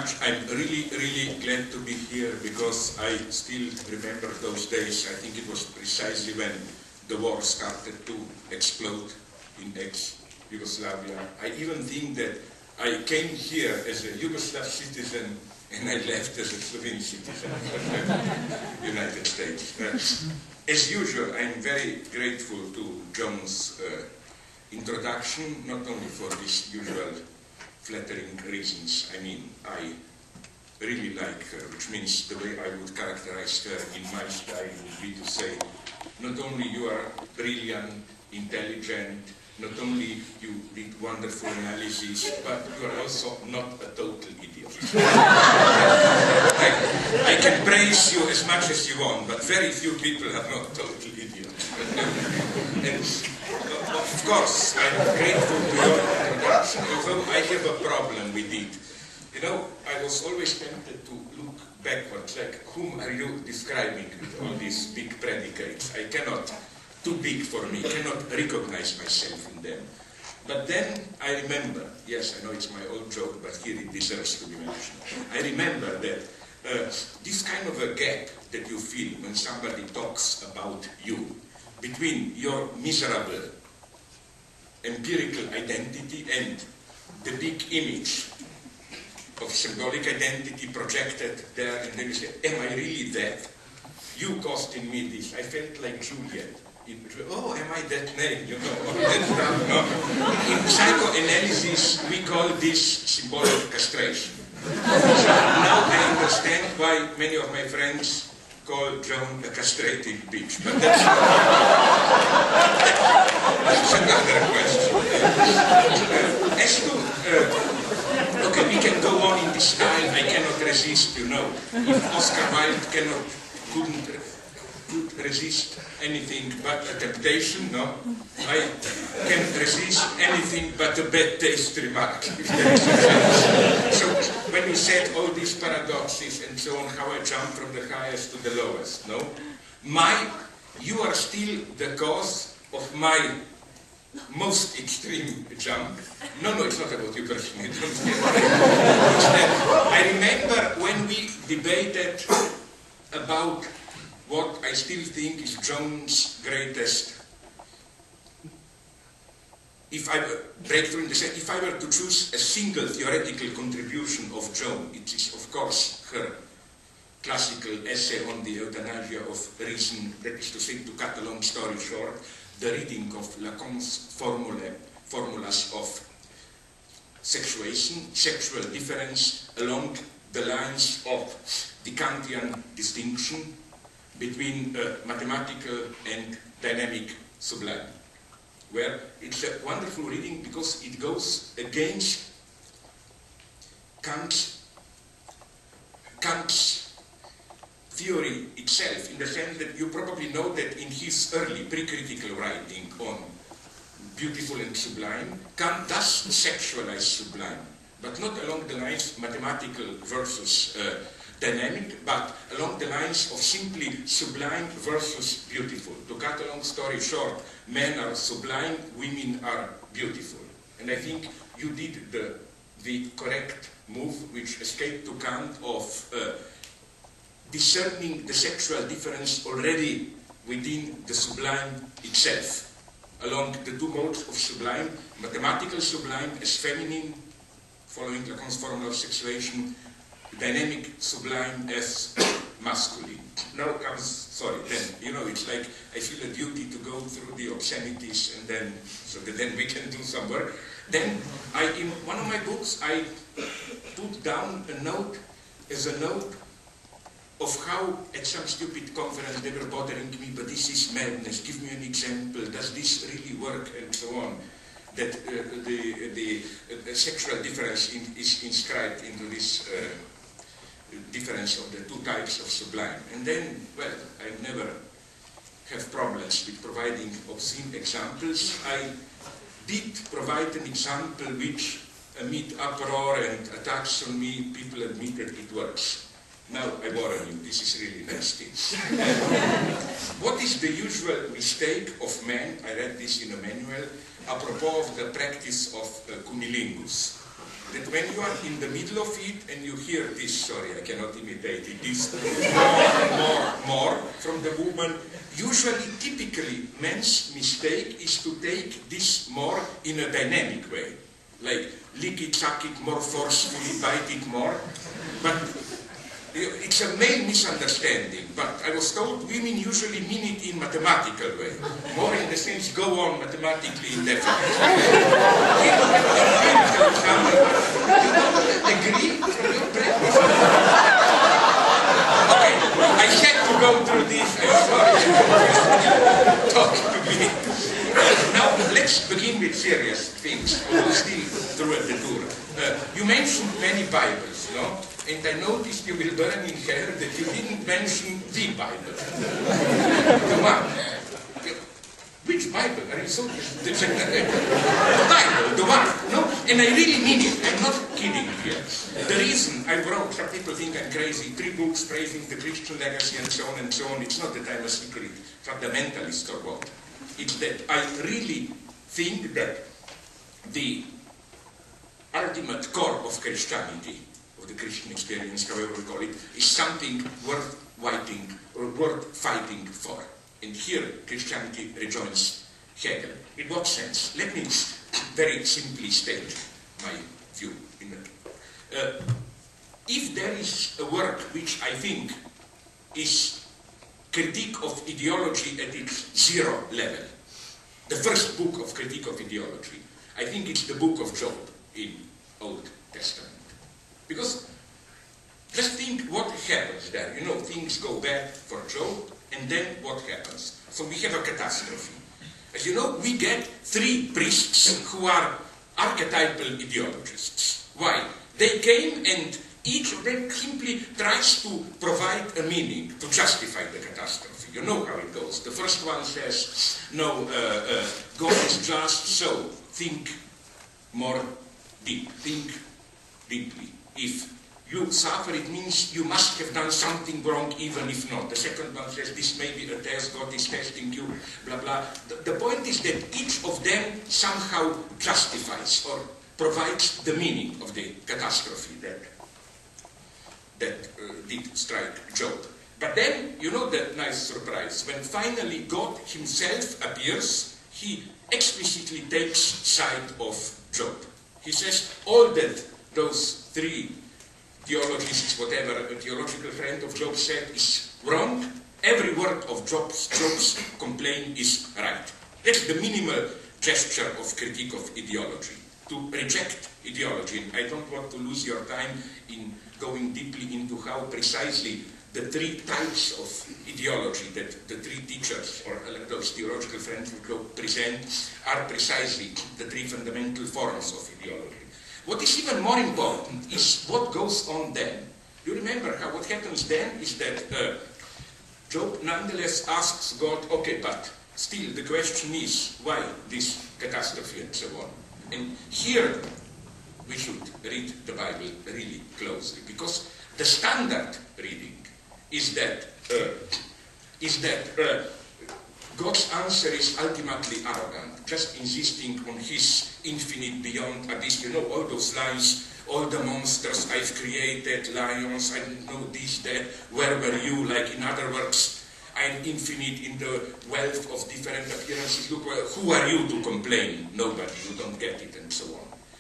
much. I'm really, really glad to be here because I still remember those days. I think it was precisely when the war started to explode in ex-Yugoslavia. I even think that I came here as a Yugoslav citizen and I left as a Slovene citizen of the United States. As usual, I'm very grateful to Joan's introduction, not only for this usual flattering reasons. I mean, I really like her, which means the way I would characterize her in my style would be to say, not only you are brilliant, intelligent, not only you did wonderful analysis, but you are also not a total idiot. I can praise you as much as you want, but very few people are not total idiots. And of course, I'm grateful to your introduction, although I have a problem with it. You know, I was always tempted to look backwards, like, whom are you describing with all these big predicates? I cannot, too big for me, cannot recognize myself in them. But then I remember, yes, I know it's my old joke, but here it deserves to be mentioned. I remember that this kind of a gap that you feel when somebody talks about you, between your miserable empirical identity and the big image of symbolic identity projected there, and then you say, am I really that? You caused in me this. I felt like Juliet. Oh, am I that name? You know, that stuff, no? In psychoanalysis, we call this symbolic castration. So now I understand why many of my friends call Joan a castrated bitch, but that's another question. As to, okay, we can go on in this style. I cannot resist, you know. If Oscar Wilde couldn't resist anything but a temptation, no? I can resist anything but a bad taste remark, if there is a chance. So when you said all these paradoxes and so on, how I jump from the highest to the lowest, no? You are still the cause of my most extreme jump. No, it's not about you personally. I remember when we debated about what I still think is Joan's greatest, breakthrough in the sense, if I were to choose a single theoretical contribution of Joan, it is of course her classical essay on the euthanasia of reason, that is to say, to cut a long story short, the reading of Lacan's formulas of sexuation, sexual difference along the lines of the Kantian distinction between mathematical and dynamic sublime, where it's a wonderful reading because it goes against Kant's theory itself, in the sense that you probably know that in his early pre-critical writing on beautiful and sublime, Kant does sexualize sublime, but not along the lines mathematical versus dynamic, but along the lines of simply sublime versus beautiful. To cut a long story short, men are sublime, women are beautiful. And I think you did the correct move, which escaped to Kant, of discerning the sexual difference already within the sublime itself, along the two modes of sublime, mathematical sublime as feminine, following Lacan's formula of sexuation, dynamic sublime as masculine. Now comes, sorry, then, you know, it's like I feel a duty to go through the obscenities and then, so that then we can do some work. Then, in one of my books, I put down a note as a note of how at some stupid conference they were bothering me, but this is madness, give me an example, does this really work, and so on. That the sexual difference is inscribed into this difference of the two types of sublime. And then, well, I never have problems with providing obscene examples. I did provide an example which, amid uproar and attacks on me, people admitted it works. Now, I warn you, this is really nasty. What is the usual mistake of men? I read this in a manual, apropos of the practice of cunnilingus. that when you are in the middle of it and you hear this, sorry, I cannot imitate it, this more from the woman, usually, typically, man's mistake is to take this more in a dynamic way. Like, lick it, suck it more forcefully, bite it more. But it's a male misunderstanding, but I was told women usually mean it in mathematical way. More in the sense, go on mathematically indefinitely. You don't agree from your practice? Okay, I had to go through this, I'm sorry. Talk to me. Now, let's begin with serious things. We'll still through the tour. You mentioned many Bibles, no? And I noticed you will burn in hell that you didn't mention the Bible. The one. Which Bible? Are you so... The Bible, the one. No? And I really mean it. I'm not kidding here. The reason I wrote, some people think I'm crazy, 3 books praising the Christian legacy and so on and so on. It's not that I'm a secret fundamentalist or what. It's that I really think that the ultimate core of Christianity, of the Christian experience, however we call it, is something worth fighting or worth fighting for. And here Christianity rejoins Hegel. In what sense? Let me very simply state my view. If there is a work which I think is critique of ideology at its 0 level, the first book of critique of ideology, I think it's the book of Job in Old Testament. Because just think what happens there. You know, things go bad for Job, and then what happens? So we have a catastrophe. As you know, we get 3 priests who are archetypal ideologists. Why? They came and each of them simply tries to provide a meaning to justify the catastrophe. You know how it goes. The first one says, no, God is just, so think more deep. Think deeply. If you suffer, it means you must have done something wrong, even if not. The second one says, this may be a test, God is testing you, blah, blah. The point is that each of them somehow justifies or provides the meaning of the catastrophe that did strike Job. But then, you know the nice surprise, when finally God himself appears, he explicitly takes side of Job. He says all that those 3 theologists, whatever a theological friend of Job said is wrong, every word of Job's complaint is right. That's the minimal gesture of critique of ideology. To reject ideology. And I don't want to lose your time in going deeply into how precisely the 3 types of ideology that the 3 teachers or those theological friends who present are precisely the 3 fundamental forms of ideology. What is even more important is what goes on then. You remember how what happens then is that Job nonetheless asks God, okay, but still the question is why this catastrophe and so on. And here we should read the Bible really closely, because the standard reading is that God's answer is ultimately arrogant, just insisting on his infinite beyond abyss. You know, all those lines, all the monsters I've created, lions, I don't know this, that, where were you? Like, in other words, I'm infinite in the wealth of different appearances. Look, who are you to complain? Nobody, you don't get it, and so on.